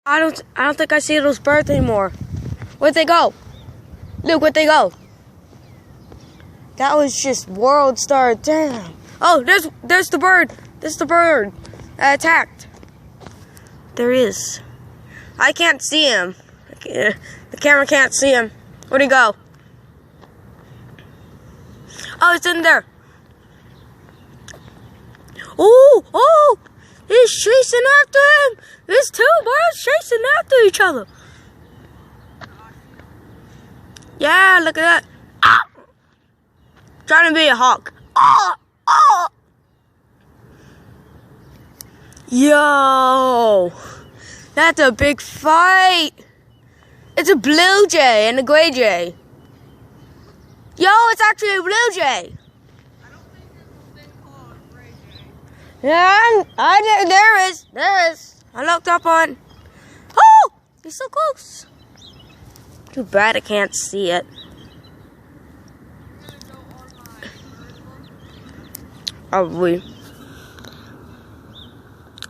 I don't think I see those birds anymore. Where'd they go? Luke, where'd they go? That was just world star. Damn. Oh, there's the bird. There's the bird that attacked. There he is. I can't see him. The camera can't see him. Where'd he go? Oh, it's in there. Oh! He's chasing after him. There's two birds chasing after each other. Yeah, look at that. Ah! Trying to be a hawk. Oh! Yo! That's a big fight. It's a blue jay and a gray jay. Yo, it's actually a blue jay. I don't think there's a thing called a gray jay. Yeah, there is. I looked up on. Oh, he's so close. Too bad I can't see it. I'm gonna go on my bird book. Probably.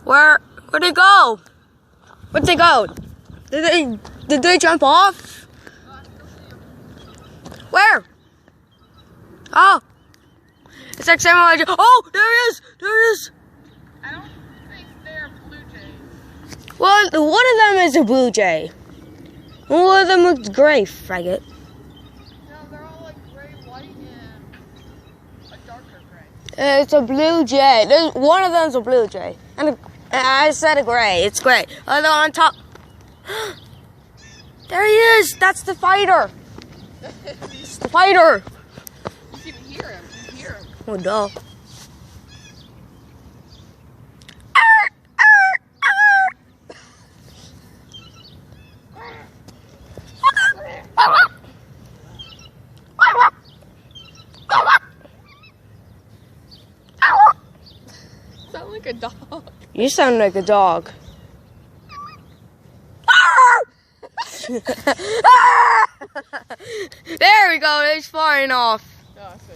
Where'd they go? Where'd they go? Did they jump off? I still see him. Where? Oh, it's like Samuel. Oh, there he is. I don't think they're blue jays. Well, one of them is a blue jay. One of them looks gray, faggot. No, they're all like gray, white, and a darker gray. It's a blue jay. One of them's a blue jay. And I said a gray. It's gray. They're on top. There he is. That's the fighter. It's the fighter. You can hear him. You hear him. Oh, duh. Sound like a dog. You sound like a dog. There we go. He's flying off. Oh, I see.